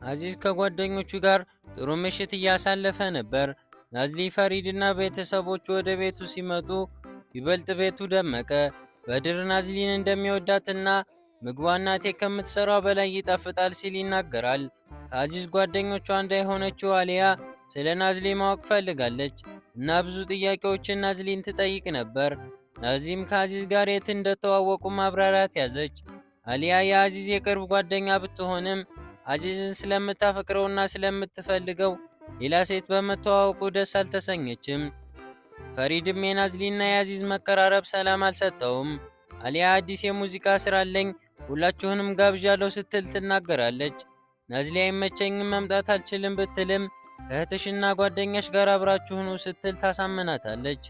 አዚዝ ከጓደኞቹ ጋር ጥሩ ምሽት እያሳለፈ ነበር። ናዝሊ፣ ፈሪድ እና ቤተሰቦቹ ወደ ቤቱ ሲመጡ ይበልጥ ቤቱ ደመቀ። በድር ናዝሊን እንደሚወዳትና ምግቧ እናቴ ከምትሰራው በላይ ይጣፍጣል ሲል ይናገራል። ከአዚዝ ጓደኞቿ አንዷ የሆነችው አሊያ ስለ ናዝሊ ማወቅ ፈልጋለች እና ብዙ ጥያቄዎችን ናዝሊን ትጠይቅ ነበር። ናዝሊም ከአዚዝ ጋር የት እንደተዋወቁ ማብራራት ያዘች። አሊያ የአዚዝ የቅርብ ጓደኛ ብትሆንም አዚዝን ስለምታፈቅረውና ስለምትፈልገው ሌላ ሴት በመተዋወቁ ደስ አልተሰኘችም። ፈሪድም የናዝሊና የአዚዝ መቀራረብ ሰላም አልሰጠውም። አሊያ አዲስ የሙዚቃ ስራ አለኝ ሁላችሁንም ጋብዣለሁ ስትል ትናገራለች። ናዝሊ አይመቸኝም መምጣት አልችልም ብትልም እህትሽና ጓደኛሽ ጋር አብራችሁኑ ስትል ታሳምናታለች።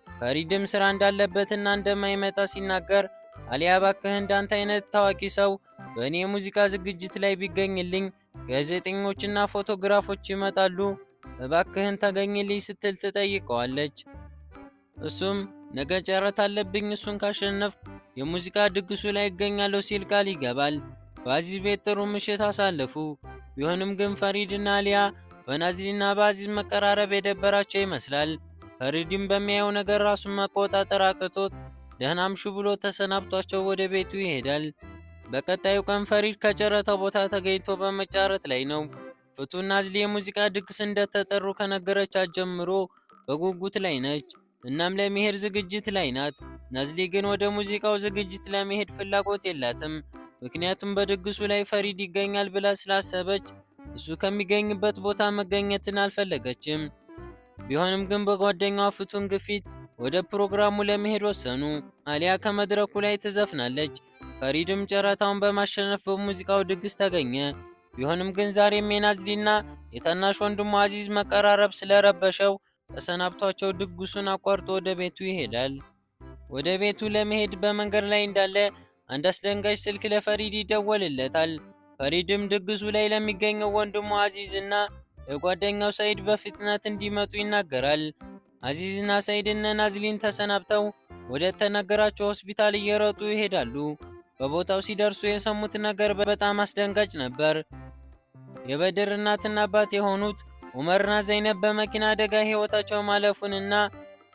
ፈሪድም ስራ እንዳለበትና እንደማይመጣ ሲናገር አሊያ እባክህ እንዳንተ አይነት ታዋቂ ሰው በእኔ የሙዚቃ ዝግጅት ላይ ቢገኝልኝ ጋዜጠኞችና ፎቶግራፎች ይመጣሉ፣ እባክህን ተገኝልኝ ስትል ትጠይቀዋለች። እሱም ነገ ጨረታ አለብኝ፣ እሱን ካሸነፍኩ የሙዚቃ ድግሱ ላይ ይገኛለሁ ሲል ቃል ይገባል። በአዚዝ ቤት ጥሩ ምሽት አሳለፉ። ቢሆንም ግን ፈሪድና አሊያ በናዝሊና በአዚዝ መቀራረብ የደበራቸው ይመስላል። ፈሪድም በሚያየው ነገር ራሱን መቆጣጠር አቅቶት ደህና አምሹ ብሎ ተሰናብቷቸው ወደ ቤቱ ይሄዳል። በቀጣዩ ቀን ፈሪድ ከጨረታው ቦታ ተገኝቶ በመጫረት ላይ ነው። ፍቱን ናዝሊ የሙዚቃ ድግስ እንደተጠሩ ከነገረቻት ጀምሮ በጉጉት ላይ ነች። እናም ለመሄድ ዝግጅት ላይ ናት። ናዝሊ ግን ወደ ሙዚቃው ዝግጅት ለመሄድ ፍላጎት የላትም። ምክንያቱም በድግሱ ላይ ፈሪድ ይገኛል ብላ ስላሰበች እሱ ከሚገኝበት ቦታ መገኘትን አልፈለገችም። ቢሆንም ግን በጓደኛዋ ፍቱን ግፊት ወደ ፕሮግራሙ ለመሄድ ወሰኑ። አሊያ ከመድረኩ ላይ ትዘፍናለች። ፈሪድም ጨረታውን በማሸነፍ በሙዚቃው ድግስ ተገኘ። ቢሆንም ግን ዛሬም የናዝሊና የታናሽ ወንድሙ አዚዝ መቀራረብ ስለረበሸው ተሰናብቷቸው ድግሱን አቋርጦ ወደ ቤቱ ይሄዳል። ወደ ቤቱ ለመሄድ በመንገድ ላይ እንዳለ አንድ አስደንጋጭ ስልክ ለፈሪድ ይደወልለታል። ፈሪድም ድግሱ ላይ ለሚገኘው ወንድሙ አዚዝ እና ለጓደኛው ሰይድ በፍጥነት እንዲመጡ ይናገራል። አዚዝና ሰይድ እነ ናዝሊን ተሰናብተው ወደ ተነገራቸው ሆስፒታል እየሮጡ ይሄዳሉ። በቦታው ሲደርሱ የሰሙት ነገር በጣም አስደንጋጭ ነበር። የበድር እናትና አባት የሆኑት ዑመርና ዘይነብ በመኪና አደጋ ሕይወታቸው ማለፉንና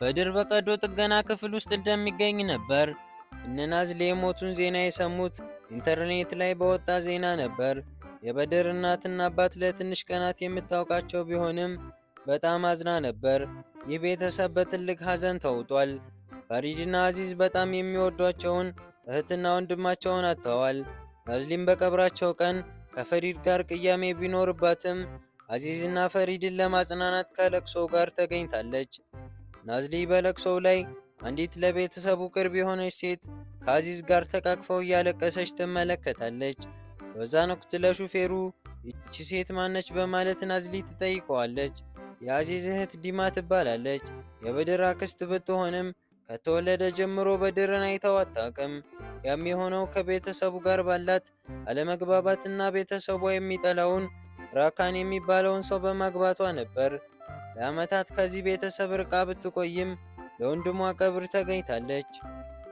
በድር በቀዶ ጥገና ክፍል ውስጥ እንደሚገኝ ነበር። እነ ናዝሊ የሞቱን ዜና የሰሙት ኢንተርኔት ላይ በወጣ ዜና ነበር። የበድር እናትና አባት ለትንሽ ቀናት የምታውቃቸው ቢሆንም በጣም አዝና ነበር። ይህ ቤተሰብ በትልቅ ሐዘን ተውጧል። ፈሪድና አዚዝ በጣም የሚወዷቸውን እህትና ወንድማቸውን አጥተዋል። ናዝሊም በቀብራቸው ቀን ከፈሪድ ጋር ቅያሜ ቢኖርባትም አዚዝና ፈሪድን ለማጽናናት ከለቅሶ ጋር ተገኝታለች። ናዝሊ በለቅሶው ላይ አንዲት ለቤተሰቡ ቅርብ የሆነች ሴት ከአዚዝ ጋር ተቃቅፈው እያለቀሰች ትመለከታለች። በዛን ወቅት ለሹፌሩ ይቺ ሴት ማነች በማለት ናዝሊ ትጠይቀዋለች። የአዚዝ እህት ዲማ ትባላለች። የበድር አክስት ብትሆንም ከተወለደ ጀምሮ በድርን አይተው አታውቅም። ያም የሆነው ከቤተሰቡ ጋር ባላት አለመግባባትና ቤተሰቧ የሚጠላውን ራካን የሚባለውን ሰው በማግባቷ ነበር። ለዓመታት ከዚህ ቤተሰብ ርቃ ብትቆይም ለወንድሟ ቀብር ተገኝታለች።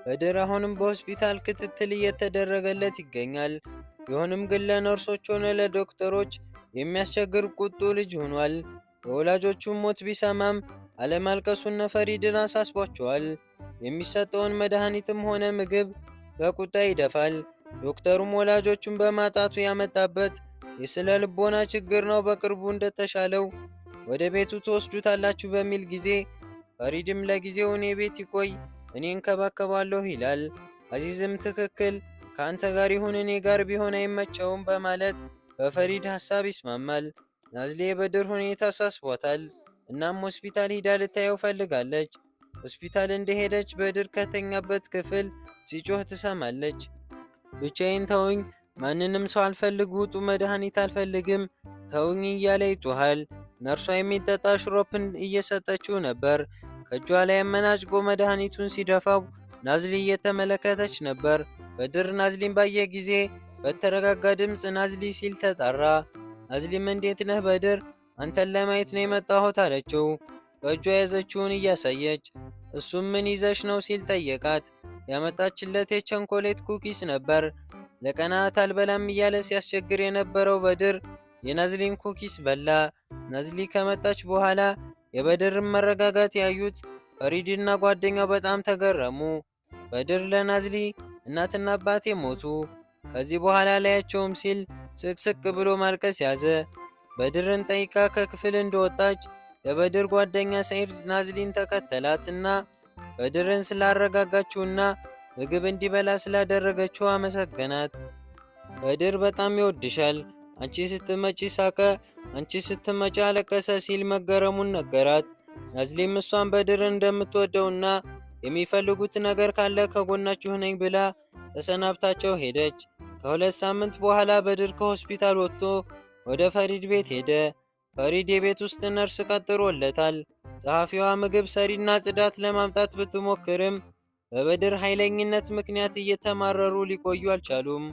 በድር አሁንም በሆስፒታል ክትትል እየተደረገለት ይገኛል። ቢሆንም ግን ለነርሶች ሆነ ለዶክተሮች የሚያስቸግር ቁጡ ልጅ ሆኗል። የወላጆቹን ሞት ቢሰማም አለማልቀሱን ፈሪድን አሳስቧቸዋል። የሚሰጠውን መድኃኒትም ሆነ ምግብ በቁጣ ይደፋል። ዶክተሩም ወላጆቹን በማጣቱ ያመጣበት የስነ ልቦና ችግር ነው፣ በቅርቡ እንደተሻለው ወደ ቤቱ ትወስዱታላችሁ በሚል ጊዜ ፈሪድም ለጊዜው እኔ ቤት ይቆይ፣ እኔ እንከባከባለሁ ይላል። አዚዝም ትክክል፣ ከአንተ ጋር ይሁን፣ እኔ ጋር ቢሆን አይመቸውም በማለት በፈሪድ ሐሳብ ይስማማል። ናዝሊ የበድር ሁኔታ አሳስቧታል። እናም ሆስፒታል ሂዳ ልታየው ፈልጋለች። ሆስፒታል እንደሄደች በድር ከተኛበት ክፍል ሲጮህ ትሰማለች። ብቻዬን ተውኝ፣ ማንንም ሰው አልፈልግ፣ ውጡ፣ መድኃኒት አልፈልግም፣ ተውኝ እያለ ይጮሃል። ነርሷ የሚጠጣ ሽሮፕን እየሰጠችው ነበር። ከእጇ ላይ አመናጭቆ መድኃኒቱን ሲደፋው ናዝሊ እየተመለከተች ነበር። በድር ናዝሊን ባየ ጊዜ በተረጋጋ ድምፅ ናዝሊ ሲል ተጣራ። ናዝሊም እንዴት ነህ በድር? አንተን ለማየት ነው የመጣሁት አለችው በእጇ የያዘችውን እያሳየች። እሱም ምን ይዘሽ ነው ሲል ጠየቃት። ያመጣችለት የቸኮሌት ኩኪስ ነበር። ለቀናት አልበላም እያለ ሲያስቸግር የነበረው በድር የናዝሊን ኩኪስ በላ። ናዝሊ ከመጣች በኋላ የበድርን መረጋጋት ያዩት ፈሪድና ጓደኛው በጣም ተገረሙ። በድር ለናዝሊ እናትና አባቴ ሞቱ፣ ከዚህ በኋላ ላያቸውም ሲል ስቅስቅ ብሎ ማልቀስ ያዘ። በድርን ጠይቃ ከክፍል እንደወጣች የበድር ጓደኛ ሰኢድ ናዝሊን ተከተላትና በድርን ስላረጋጋችውና ምግብ እንዲበላ ስላደረገችው አመሰገናት። በድር በጣም ይወድሻል፣ አንቺ ስትመጪ ሳቀ፣ አንቺ ስትመጪ አለቀሰ ሲል መገረሙን ነገራት። ናዝሊም እሷን በድርን እንደምትወደውና የሚፈልጉት ነገር ካለ ከጎናችሁ ነኝ ብላ ተሰናብታቸው ሄደች። ከ2 ሳምንት በኋላ በድር ከሆስፒታል ወጥቶ ወደ ፈሪድ ቤት ሄደ። ፈሪድ የቤት ውስጥ ነርስ ቀጥሮለታል። ጸሐፊዋ ምግብ ሰሪና ጽዳት ለማምጣት ብትሞክርም በበድር ኃይለኝነት ምክንያት እየተማረሩ ሊቆዩ አልቻሉም።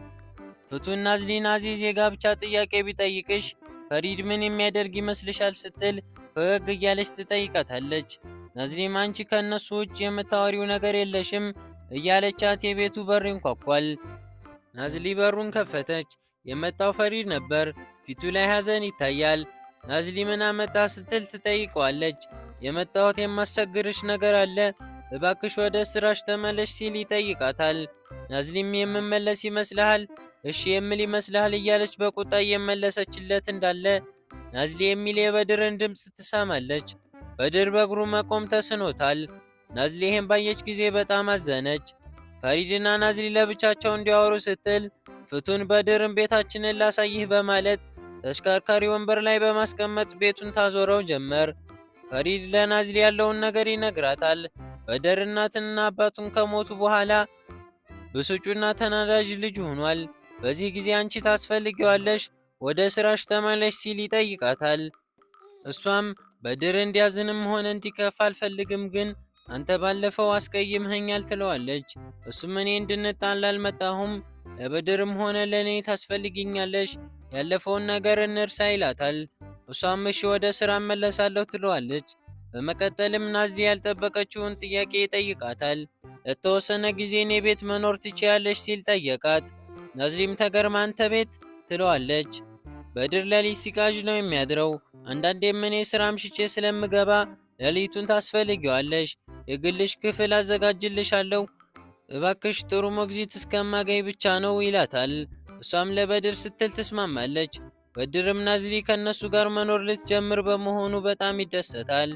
ፍቱን ናዝሊን አዚዝ የጋብቻ ጥያቄ ቢጠይቅሽ ፈሪድ ምን የሚያደርግ ይመስልሻል ስትል ፈገግ እያለች ትጠይቃታለች። ናዝሊም አንቺ ከነሱ ውጭ የምታወሪው ነገር የለሽም እያለቻት የቤቱ በር ይንኳኳል። ናዝሊ በሩን ከፈተች። የመጣው ፈሪድ ነበር። ፊቱ ላይ ሐዘን ይታያል። ናዝሊ ምን አመጣ ስትል ትጠይቀዋለች። የመጣሁት የማስቸግርሽ ነገር አለ፣ እባክሽ ወደ ስራሽ ተመለሽ ሲል ይጠይቃታል። ናዝሊም የምመለስ ይመስልሃል? እሺ የምል ይመስልሃል? እያለች በቁጣ እየመለሰችለት እንዳለ ናዝሊ የሚል የበድርን ድምፅ ትሰማለች። በድር በእግሩ መቆም ተስኖታል። ናዝሊ ይህን ባየች ጊዜ በጣም አዘነች። ፈሪድና ናዝሊ ለብቻቸው እንዲያወሩ ስትል ፍቱን በድርን ቤታችንን ላሳይህ በማለት ተሽከርካሪ ወንበር ላይ በማስቀመጥ ቤቱን ታዞረው ጀመር። ፈሪድ ለናዝሊ ያለውን ነገር ይነግራታል። በድር እናትና አባቱን ከሞቱ በኋላ ብስጩና ተናዳጅ ልጅ ሆኗል። በዚህ ጊዜ አንቺ ታስፈልጊዋለሽ፣ ወደ ስራሽ ተመለሽ ሲል ይጠይቃታል። እሷም በድር እንዲያዝንም ሆነ እንዲከፋ አልፈልግም፣ ግን አንተ ባለፈው አስቀይምኸኛል ትለዋለች። እሱም እኔ እንድንጣላ አልመጣሁም፣ ለበድርም ሆነ ለእኔ ታስፈልጊኛለሽ፣ ያለፈውን ነገር እንርሳ ይላታል። እሷም እሺ ወደ ስራ እመለሳለሁ ትለዋለች። በመቀጠልም ናዝሊ ያልጠበቀችውን ጥያቄ ይጠይቃታል። ለተወሰነ ጊዜ እኔ ቤት መኖር ትችያለሽ ሲል ጠየቃት። ናዝሊም ተገርማ አንተ ቤት ትለዋለች። በድር ሌሊት ሲቃዥ ነው የሚያድረው። አንዳንዴም እኔ ስራ አምሽቼ ስለምገባ ሌሊቱን ታስፈልጊዋለሽ፣ የግልሽ ክፍል አዘጋጅልሻለሁ፣ እባክሽ ጥሩ ሞግዚት እስከማገኝ ብቻ ነው ይላታል። እሷም ለበድር ስትል ትስማማለች። በድርም ናዝሊ ከነሱ ጋር መኖር ልትጀምር በመሆኑ በጣም ይደሰታል።